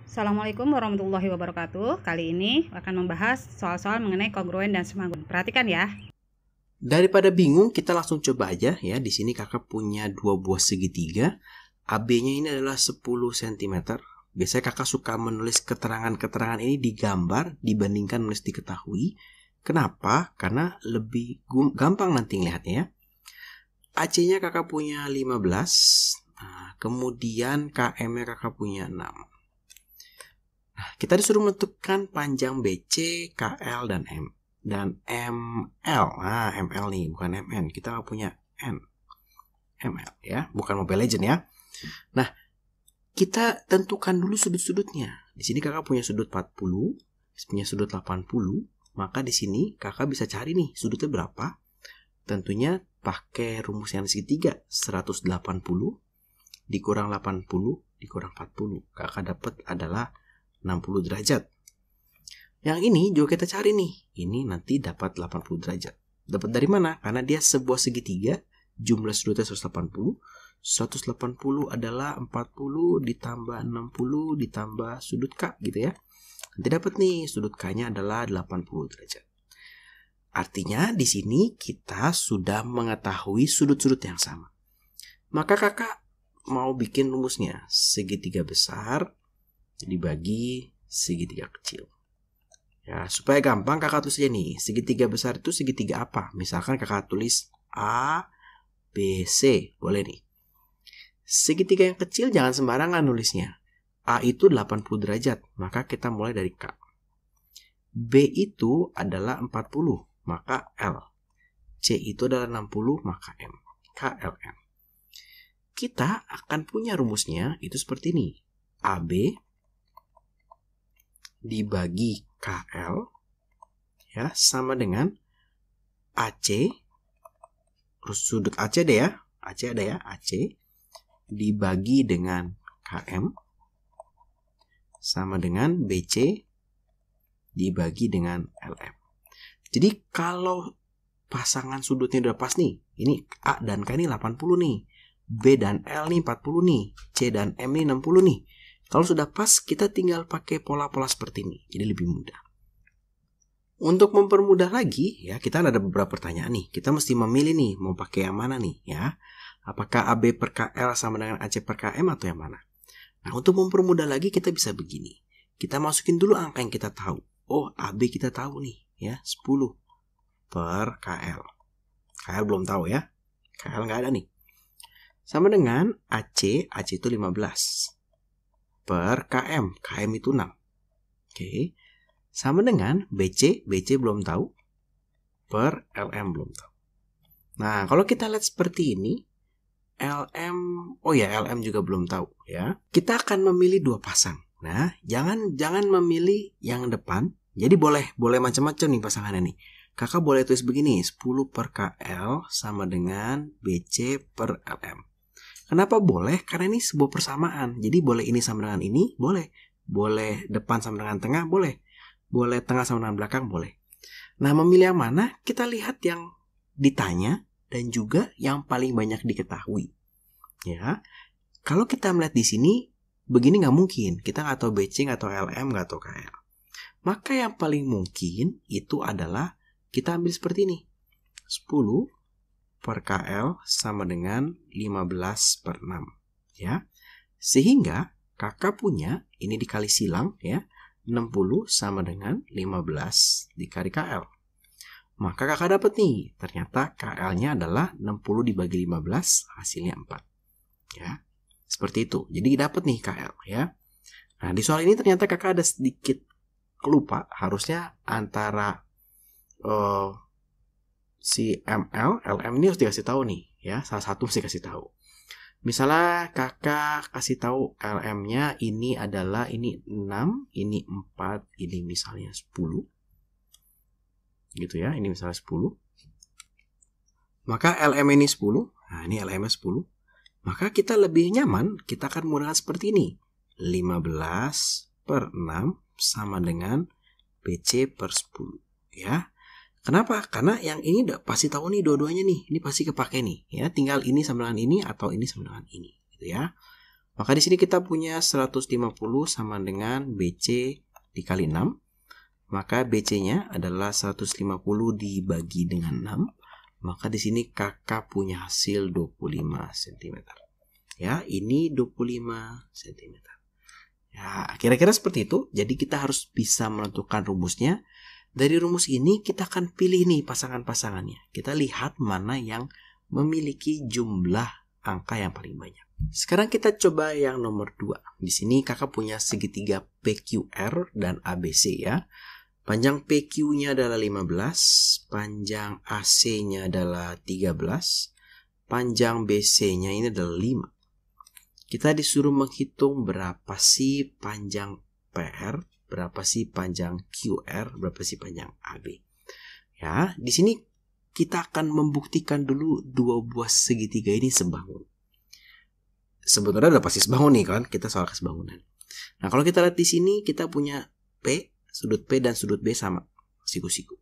Assalamualaikum warahmatullahi wabarakatuh. Kali ini akan membahas soal-soal mengenai kongruen dan semangun. Perhatikan ya. Daripada bingung, kita langsung coba aja ya. Di sini kakak punya dua buah segitiga. AB-nya ini adalah 10 cm. Biasanya kakak suka menulis keterangan-keterangan ini di gambar dibandingkan menulis diketahui. Kenapa? Karena lebih gampang nanti ngelihatnya ya. AC-nya kakak punya 15. Kemudian KM-nya kakak punya 6. Kita disuruh menentukan panjang BC, KL, dan M. Dan ML. ML nih, bukan MN. Kita punya N. ML ya, bukan Mobile Legend ya. Nah, kita tentukan dulu sudut-sudutnya. Di sini kakak punya sudut 40, punya sudut 80. Maka di sini kakak bisa cari nih sudutnya berapa. Tentunya pakai rumus yang segitiga. 180 dikurang 80 dikurang 40. Kakak dapat adalah 60 derajat. Yang ini juga kita cari nih. Ini nanti dapat 80 derajat. Dapat dari mana? Karena dia sebuah segitiga. Jumlah sudutnya 180. 180 adalah 40 ditambah 60 ditambah sudut K gitu ya. Nanti dapat nih sudut K-nya adalah 80 derajat. Artinya di sini kita sudah mengetahui sudut-sudut yang sama. Maka kakak mau bikin rumusnya. Segitiga besar dibagi segitiga kecil. Ya, supaya gampang kakak tulis aja nih. Segitiga besar itu segitiga apa? Misalkan kakak tulis A, B, C. Boleh nih. Segitiga yang kecil jangan sembarangan nulisnya. A itu 80 derajat. Maka kita mulai dari K. B itu adalah 40. Maka L. C itu adalah 60. Maka M. K, L, M. Kita akan punya rumusnya. Itu seperti ini. AB dibagi KL ya sama dengan AC, terus sudut AC ada ya, AC ada ya, AC dibagi dengan KM sama dengan BC dibagi dengan LM. Jadi kalau pasangan sudutnya udah pas nih, ini A dan K ini 80 nih, B dan L nih 40 nih, C dan M nih 60 nih. Kalau sudah pas, kita tinggal pakai pola-pola seperti ini. Jadi lebih mudah. Untuk mempermudah lagi, ya kita ada beberapa pertanyaan nih. Kita mesti memilih nih, mau pakai yang mana nih, ya. Apakah AB per KL sama dengan AC per KM atau yang mana? Nah, untuk mempermudah lagi, kita bisa begini. Kita masukin dulu angka yang kita tahu. Oh, AB kita tahu nih, ya, 10 per KL. KL belum tahu ya. KL nggak ada nih. Sama dengan AC itu 15. Per KM, KM itu 6. Oke. Sama dengan BC belum tahu. Per LM belum tahu. Nah, kalau kita lihat seperti ini, LM juga belum tahu ya. Kita akan memilih dua pasang. Nah, jangan memilih yang depan. Jadi boleh macam-macam nih pasangannya nih. Kakak boleh tulis begini, 10 per KL sama dengan BC per LM. Kenapa boleh? Karena ini sebuah persamaan. Jadi boleh ini sama dengan ini, boleh. Boleh depan sama dengan tengah, boleh. Boleh tengah sama dengan belakang, boleh. Nah, memilih yang mana? Kita lihat yang ditanya dan juga yang paling banyak diketahui. Ya, kalau kita melihat di sini, begini nggak mungkin. Kita nggak tahu BC, nggak tahu LM, nggak tahu KL. Maka yang paling mungkin itu adalah kita ambil seperti ini. 10 per KL sama dengan 15 per 6 ya. Sehingga kakak punya ini dikali silang ya, 60 sama dengan 15 dikali KL. Maka kakak dapat nih, ternyata KL-nya adalah 60 dibagi 15 hasilnya 4 ya. Seperti itu. Jadi dapat nih KL ya. Nah, di soal ini ternyata kakak ada sedikit lupa, harusnya antara si ML, LM ini harus dikasih tahu nih ya. Salah satu mesti kasih tahu. Misalnya kakak kasih tahu LM-nya ini adalah ini 6, ini 4, ini misalnya 10. Gitu ya, ini misalnya 10. Maka LM ini 10. Nah, ini LM-nya 10. Maka kita lebih nyaman, kita akan menggunakan seperti ini. 15 per 6 sama dengan BC per 10 ya. Kenapa? Karena yang ini udah pasti tahu nih dua-duanya nih. Ini pasti kepake nih. Ya, tinggal ini sama dengan ini atau ini sama dengan ini. Gitu ya. Maka di sini kita punya 150 sama dengan BC dikali 6. Maka BC-nya adalah 150 dibagi dengan 6. Maka di sini kakak punya hasil 25 cm. Ya, ini 25 cm. Ya, kira-kira seperti itu. Jadi kita harus bisa menentukan rumusnya. Dari rumus ini kita akan pilih nih pasangan-pasangannya. Kita lihat mana yang memiliki jumlah angka yang paling banyak. Sekarang kita coba yang nomor 2. Di sini kakak punya segitiga PQR dan ABC ya. Panjang PQ-nya adalah 15, panjang AC-nya adalah 13, panjang BC-nya ini adalah 5. Kita disuruh menghitung berapa sih panjang PR, berapa sih panjang QR, berapa sih panjang AB. Ya, di sini kita akan membuktikan dulu dua buah segitiga ini sebangun. Sebetulnya udah pasti sebangun nih kan, kita soal kesebangunan. Nah, kalau kita lihat di sini kita punya P, sudut P dan sudut B sama, siku-siku.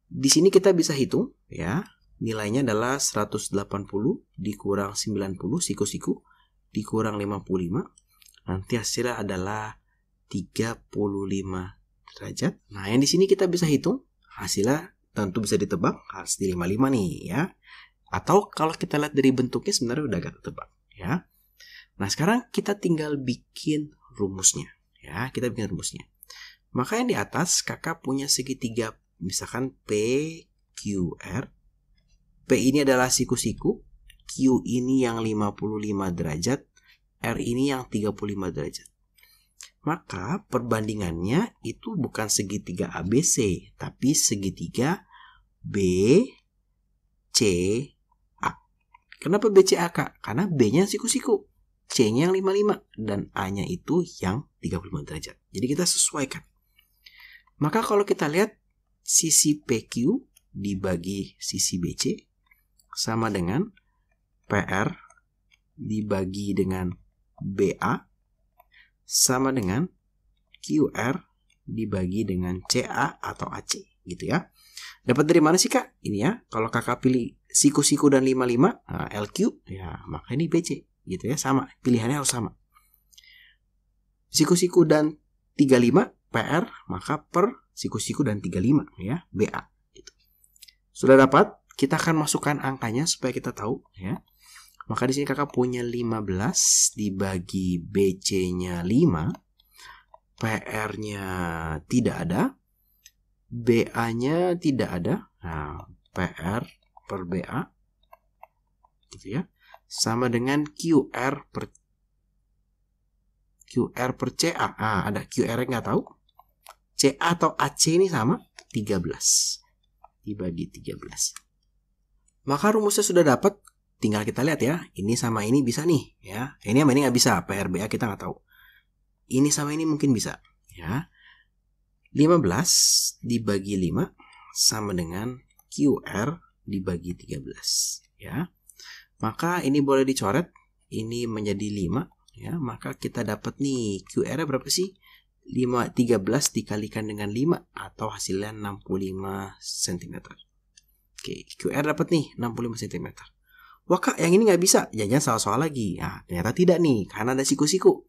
Di sini kita bisa hitung ya, nilainya adalah 180 dikurang 90 siku-siku dikurang 55. Nanti hasilnya adalah 35 derajat. Nah, yang di sini kita bisa hitung hasilnya tentu bisa ditebak, harus di 55 nih ya. Atau kalau kita lihat dari bentuknya sebenarnya udah agak ketebak ya. Nah, sekarang kita tinggal bikin rumusnya ya, kita bikin rumusnya. Maka yang di atas kakak punya segitiga misalkan PQR. P ini adalah siku-siku, Q ini yang 55 derajat, R ini yang 35 derajat. Maka perbandingannya itu bukan segitiga ABC, tapi segitiga BCA. Kenapa BCA, Kak? Karena B-nya siku-siku, C-nya yang 55, dan A-nya itu yang 35 derajat. Jadi kita sesuaikan. Maka kalau kita lihat sisi PQ dibagi sisi BC sama dengan PR dibagi dengan BA sama dengan QR dibagi dengan CA atau AC gitu ya. Dapat dari mana sih Kak? Ini ya, kalau kakak pilih siku-siku dan 55 LQ ya, maka ini BC gitu ya, sama, pilihannya harus sama. Siku-siku dan 35 PR, maka per siku-siku dan 35 ya, BA gitu. Sudah dapat, kita akan masukkan angkanya supaya kita tahu ya. Maka di sini kakak punya 15 dibagi BC-nya 5, PR-nya tidak ada, BA-nya tidak ada. Nah, PR per BA gitu ya, sama dengan QR per CA. Ada QR-nya nggak tahu. CA atau AC ini sama 13 dibagi 13. Maka rumusnya sudah dapat, tinggal kita lihat ya. Ini sama ini bisa nih ya. Ini sama ini nggak bisa, PRBA kita nggak tahu. Ini sama ini mungkin bisa ya. 15 dibagi 5 sama dengan QR dibagi 13 ya. Maka ini boleh dicoret, ini menjadi 5 ya. Maka kita dapat nih QR-nya berapa sih? 13 dikalikan dengan 5 atau hasilnya 65 cm. Oke, QR dapat nih 65 cm. Wah Kak, yang ini nggak bisa, jangan salah-salah lagi. Nah, ternyata tidak nih, karena ada siku-siku.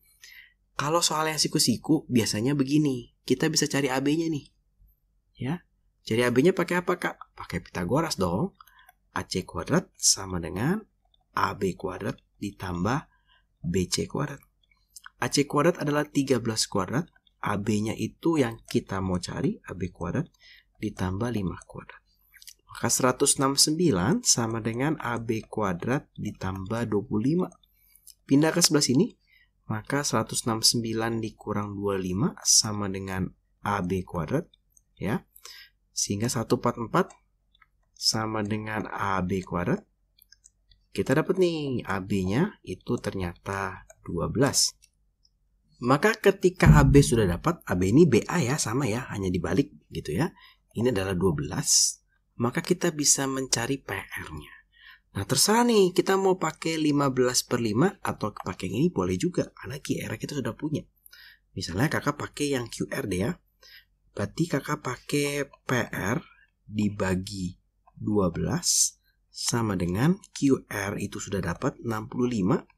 Kalau soal yang siku-siku, biasanya begini, kita bisa cari AB-nya nih. Ya, cari AB-nya pakai apa Kak? Pakai Pitagoras dong. AC kuadrat sama dengan AB kuadrat ditambah BC kuadrat. AC kuadrat adalah 13 kuadrat. AB-nya itu yang kita mau cari, AB kuadrat ditambah 5 kuadrat. Maka 169 sama dengan AB kuadrat ditambah 25. Pindah ke sebelah sini, maka 169 dikurang 25 sama dengan AB kuadrat. Ya, sehingga 144 sama dengan AB kuadrat. Kita dapat nih, AB-nya itu ternyata 12. Maka ketika AB sudah dapat, AB ini BA ya, sama ya, hanya dibalik gitu ya. Ini adalah 12, maka kita bisa mencari PR-nya. Nah, terserah nih, kita mau pakai 15 per 5 atau pakai yang ini boleh juga, karena QR kita sudah punya. Misalnya kakak pakai yang QR deh ya. Berarti kakak pakai PR dibagi 12 sama dengan QR itu sudah dapat 65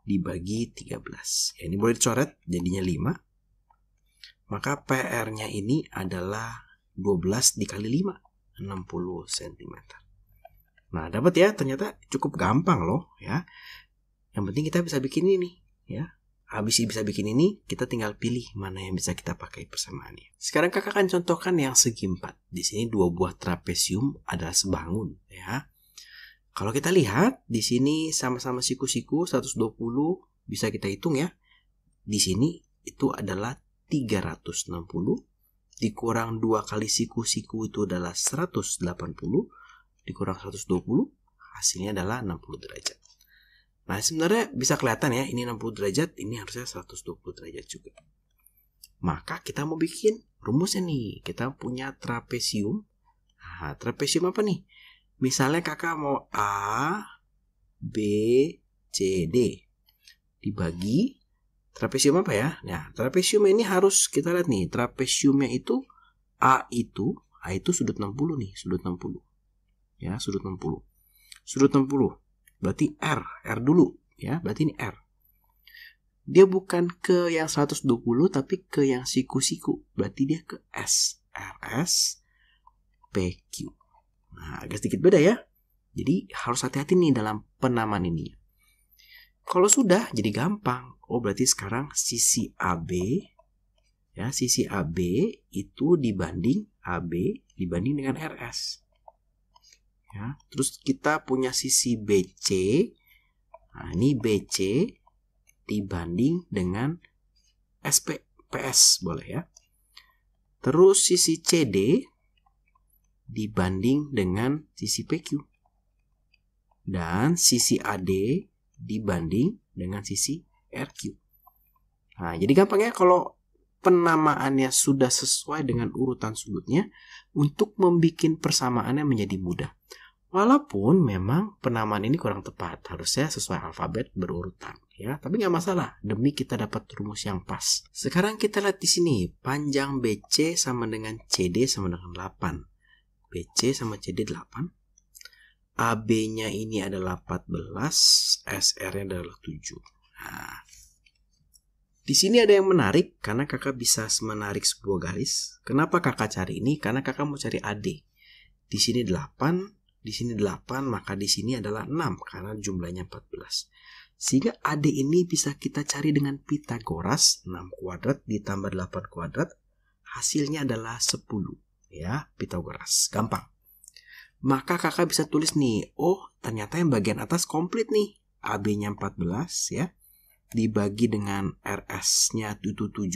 dibagi 13. Ya, ini boleh dicoret jadinya 5. Maka PR-nya ini adalah 12 dikali 5, 60 cm. Nah, dapat ya, ternyata cukup gampang loh ya. Yang penting kita bisa bikin ini ya. Habis bisa bikin ini, kita tinggal pilih mana yang bisa kita pakai persamaannya. Sekarang kakak akan contohkan yang segi 4. Di sini 2 buah trapesium adalah sebangun ya. Kalau kita lihat di sini sama-sama siku-siku 120, bisa kita hitung ya. Di sini itu adalah 360 dikurang 2 kali siku-siku itu adalah 180 dikurang 120, hasilnya adalah 60 derajat. Nah, sebenarnya bisa kelihatan ya, ini 60 derajat, ini harusnya 120 derajat juga. Maka kita mau bikin rumusnya nih. Kita punya trapesium. Nah, trapesium apa nih? Misalnya kakak mau A, B, C, D. Dibagi trapesium apa ya? Nah, trapesium ini harus kita lihat nih. Trapesiumnya itu A itu sudut 60 nih, sudut 60. Ya, sudut 60. Sudut 60. Berarti R dulu ya, berarti ini R. Dia bukan ke yang 120 tapi ke yang siku-siku. Berarti dia ke S. RS PQ. Nah, agak sedikit beda ya. Jadi harus hati-hati nih dalam penamaan ini. Kalau sudah jadi gampang. Oh, berarti sekarang sisi AB ya, sisi AB itu dibanding AB dibanding dengan RS. Ya, terus kita punya sisi BC. Nah, ini BC dibanding dengan SP, PS boleh ya. Terus sisi CD dibanding dengan sisi PQ. Dan sisi AD dibanding dengan sisi RQ. Nah, jadi gampang ya kalau penamaannya sudah sesuai dengan urutan sudutnya, untuk membuat persamaannya menjadi mudah. Walaupun memang penamaan ini kurang tepat, harusnya sesuai alfabet berurutan ya, tapi nggak masalah demi kita dapat rumus yang pas. Sekarang kita lihat di sini, panjang BC sama dengan CD sama dengan 8. BC sama CD 8. AB-nya ini adalah 14, SR-nya adalah 7. Nah, di sini ada yang menarik karena kakak bisa menarik sebuah garis. Kenapa kakak cari ini? Karena kakak mau cari AD. Di sini 8. Di sini 8, maka di sini adalah 6 karena jumlahnya 14. Sehingga AD ini bisa kita cari dengan Pitagoras. 6 kuadrat ditambah 8 kuadrat, hasilnya adalah 10. Ya, Pitagoras. Gampang. Maka kakak bisa tulis nih, oh ternyata yang bagian atas komplit nih. AB-nya 14 ya, dibagi dengan RS-nya itu 7.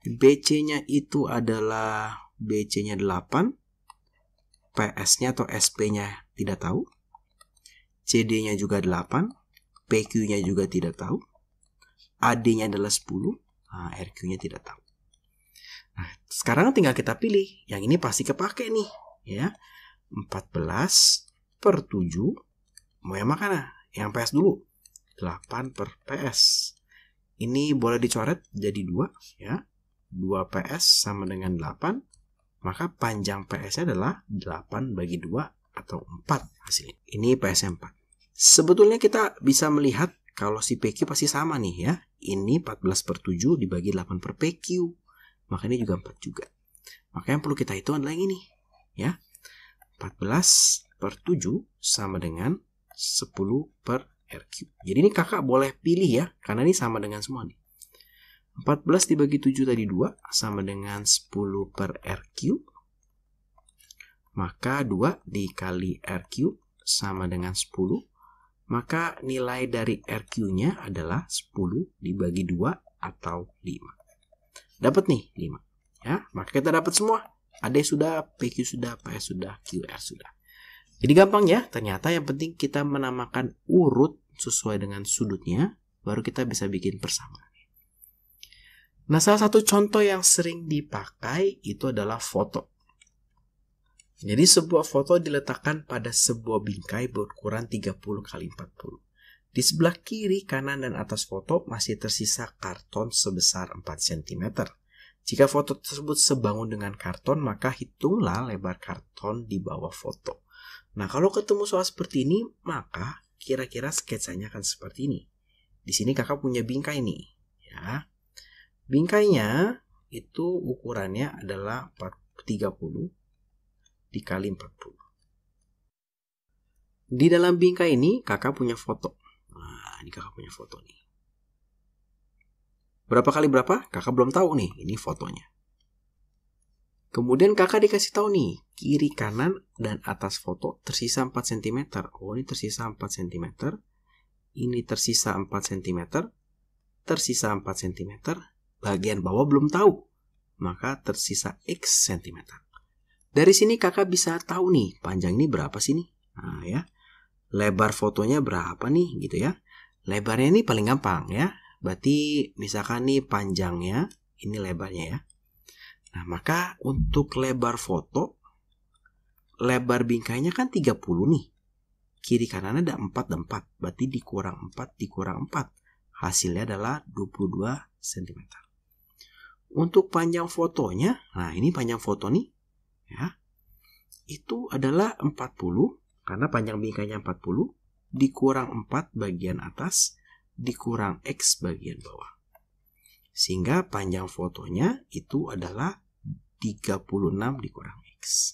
BC-nya itu adalah BC-nya 8. PS-nya atau SP-nya tidak tahu. CD-nya juga 8. PQ-nya juga tidak tahu. AD-nya adalah 10. Nah, RQ-nya tidak tahu. Nah, sekarang tinggal kita pilih. Yang ini pasti kepake nih. Ya, 14 per 7. Mau yang mana? Yang PS dulu. 8 per PS. Ini boleh dicoret jadi 2. Ya. 2 PS sama dengan 8. Maka panjang PS-nya adalah 8 bagi 2 atau 4 hasilnya. Ini PS-nya 4. Sebetulnya kita bisa melihat kalau si PQ pasti sama nih ya. Ini 14 per 7 dibagi 8 per PQ. Maka ini juga 4 juga. Maka yang perlu kita hitung adalah yang ini. Ya. 14 per 7 sama dengan 10 per RQ. Jadi ini kakak boleh pilih ya. Karena ini sama dengan semua nih. 14 dibagi 7 tadi 2 sama dengan 10 per RQ. Maka 2 dikali RQ sama dengan 10. Maka nilai dari RQ-nya adalah 10 dibagi 2 atau 5. Dapat nih 5. Ya, maka kita dapat semua. AD sudah, PQ sudah, PS sudah, QR sudah. Jadi gampang ya. Ternyata yang penting kita menamakan urut sesuai dengan sudutnya. Baru kita bisa bikin persamaan. Nah, salah satu contoh yang sering dipakai itu adalah foto. Jadi sebuah foto diletakkan pada sebuah bingkai berukuran 30 x 40. Di sebelah kiri, kanan, dan atas foto masih tersisa karton sebesar 4 cm. Jika foto tersebut sebangun dengan karton, maka hitunglah lebar karton di bawah foto. Nah, kalau ketemu soal seperti ini, maka kira-kira sketsanya akan seperti ini. di sini kakak punya bingkai nih, ya. Bingkainya itu ukurannya adalah 30 dikali 40. Di dalam bingkai ini kakak punya foto. Nah, ini kakak punya foto nih. Berapa kali berapa? Kakak belum tahu nih, ini fotonya. Kemudian kakak dikasih tahu nih, kiri kanan dan atas foto tersisa 4 cm. Oh, ini tersisa 4 cm. Ini tersisa 4 cm. Tersisa 4 cm. Bagian bawah belum tahu. Maka tersisa X cm. Dari sini kakak bisa tahu nih, panjang ini berapa sih nih? Nah, ya. Lebar fotonya berapa nih gitu ya. Lebarnya ini paling gampang ya. Berarti misalkan nih panjangnya, ini lebarnya ya. Nah, maka untuk lebar foto, lebar bingkainya kan 30 nih. Kiri kanan ada 4 dan 4. Berarti dikurang 4 dikurang 4. Hasilnya adalah 22 cm. Untuk panjang fotonya, nah ini panjang foto nih. Ya, itu adalah 40. Karena panjang bingkainya 40. Dikurang 4 bagian atas. Dikurang X bagian bawah. Sehingga panjang fotonya itu adalah 36 dikurang X.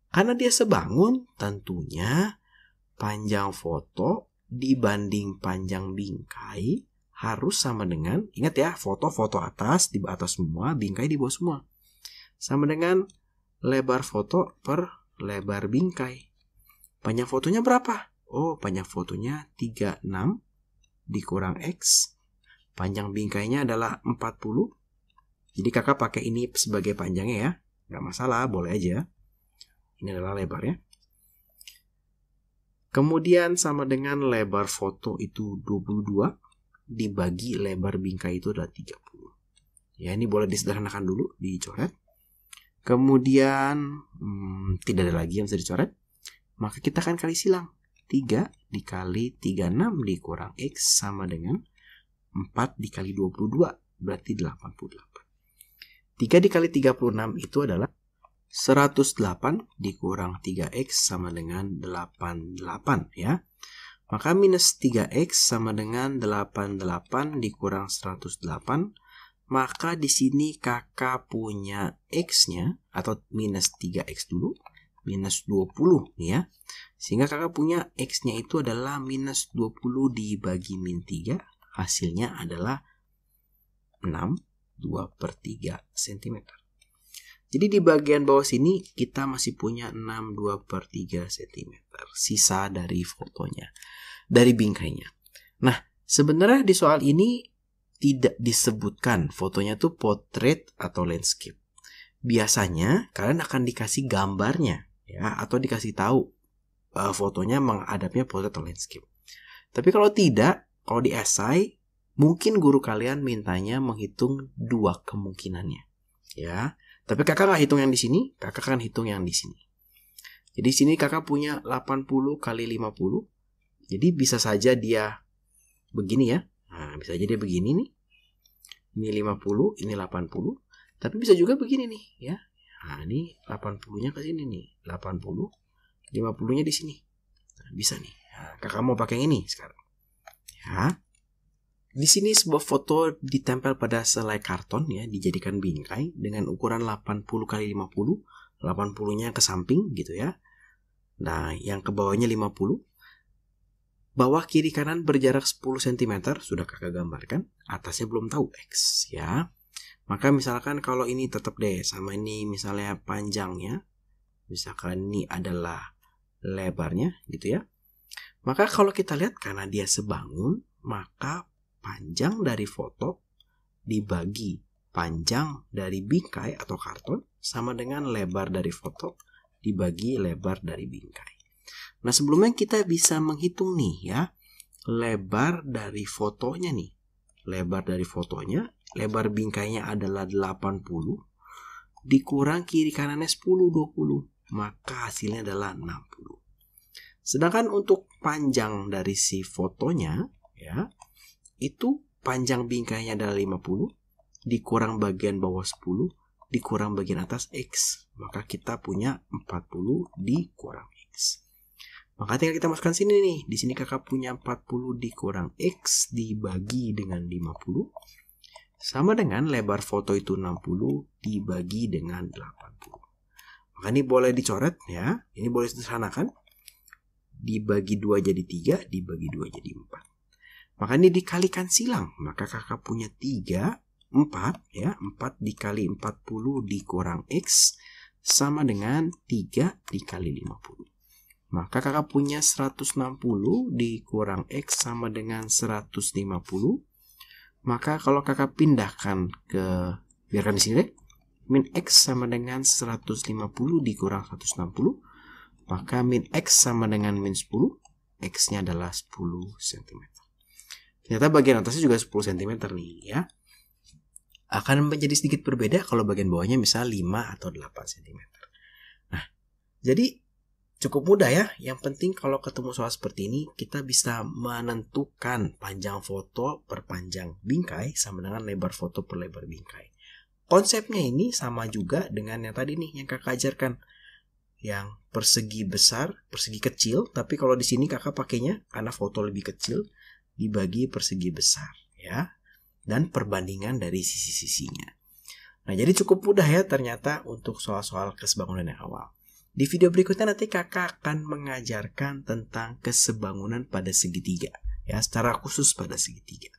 Karena dia sebangun, tentunya panjang foto dibanding panjang bingkai harus sama dengan, ingat ya, foto atas, di atas semua, bingkai di bawah semua. Sama dengan lebar foto per lebar bingkai. Panjang fotonya berapa? Oh, panjang fotonya 36 dikurang X. Panjang bingkainya adalah 40. Jadi kakak pakai ini sebagai panjangnya ya. Nggak masalah, boleh aja. Ini adalah lebarnya. Kemudian sama dengan lebar foto itu 22. Dibagi lebar bingkai itu adalah 30. Ya, ini boleh disederhanakan dulu, dicoret. Kemudian tidak ada lagi yang bisa dicoret. Maka kita akan kali silang. 3 dikali 36 dikurang X sama dengan 4 dikali 22 berarti 88. 3 dikali 36 itu adalah 108 dikurang 3X sama dengan 88 ya. Maka minus 3X sama dengan 88 dikurang 108. Maka di sini kakak punya X-nya atau minus 3X dulu. Minus 20 nih ya. Sehingga kakak punya X-nya itu adalah minus 20 dibagi min 3. Hasilnya adalah 6/2/3 cm. Jadi di bagian bawah sini kita masih punya 6/2/3 cm. Sisa dari fotonya. Dari bingkainya. Nah, sebenarnya di soal ini tidak disebutkan fotonya tuh portrait atau landscape. Biasanya kalian akan dikasih gambarnya ya, atau dikasih tahu fotonya menghadapnya portrait atau landscape. Tapi kalau tidak, kalau di esai, mungkin guru kalian mintanya menghitung 2 kemungkinannya. Ya, tapi kakak nggak hitung yang di sini, kakak akan hitung yang di sini. Jadi sini kakak punya 80 kali 50. Jadi bisa saja dia begini ya. Nah, bisa saja dia begini nih. Ini 50, ini 80. Tapi bisa juga begini nih ya. Nah, ini 80-nya ke sini nih. 80, 50-nya di sini. Nah, bisa nih. Nah, kakak mau pakai yang ini sekarang. Ya. Di sini sebuah foto ditempel pada selai karton ya, dijadikan bingkai dengan ukuran 80 kali 50. 80-nya ke samping gitu ya. Nah, yang ke bawahnya 50. Bawah kiri kanan berjarak 10 cm sudah kakak gambarkan. Atasnya belum tahu X ya. Maka misalkan kalau ini tetap deh sama ini misalnya panjangnya. Misalkan ini adalah lebarnya gitu ya. Maka kalau kita lihat karena dia sebangun, maka panjang dari foto dibagi panjang dari bingkai atau karton sama dengan lebar dari foto dibagi lebar dari bingkai. Nah, sebelumnya kita bisa menghitung nih ya, lebar dari fotonya nih. Lebar dari fotonya, lebar bingkainya adalah 80 dikurang kiri kanannya 10, 20. Maka hasilnya adalah 60. Sedangkan untuk panjang dari si fotonya ya, itu panjang bingkainya adalah 50 dikurang bagian bawah 10 dikurang bagian atas X. Maka kita punya 40 dikurang X. Maka tinggal kita masukkan sini nih. Di sini kakak punya 40 dikurang X dibagi dengan 50. Sama dengan lebar foto itu 60 dibagi dengan 80. Maka ini boleh dicoret ya. Ini boleh disederhanakan. Dibagi 2 jadi 3, dibagi 2 jadi 4. Maka ini dikalikan silang. Maka kakak punya 3, 4 ya. 4 dikali 40 dikurang X sama dengan 3 dikali 50. Maka kakak punya 160 dikurang X sama dengan 150. Maka kalau kakak pindahkan ke, biarkan di sini deh, min X sama dengan 150 dikurang 160. Maka min X sama dengan min 10. X-nya adalah 10 cm. Ternyata bagian atasnya juga 10 cm nih ya. Akan menjadi sedikit berbeda kalau bagian bawahnya misalnya 5 atau 8 cm. Nah, jadi cukup mudah ya. Yang penting kalau ketemu soal seperti ini, kita bisa menentukan panjang foto per panjang bingkai sama dengan lebar foto per lebar bingkai. Konsepnya ini sama juga dengan yang tadi nih, yang kakak ajarkan. Yang persegi besar, persegi kecil, tapi kalau di sini kakak pakainya karena foto lebih kecil, dibagi persegi besar ya. Dan perbandingan dari sisi-sisinya. Nah, jadi cukup mudah ya ternyata untuk soal-soal kesebangunan yang awal. Di video berikutnya nanti kakak akan mengajarkan tentang kesebangunan pada segitiga ya, secara khusus pada segitiga.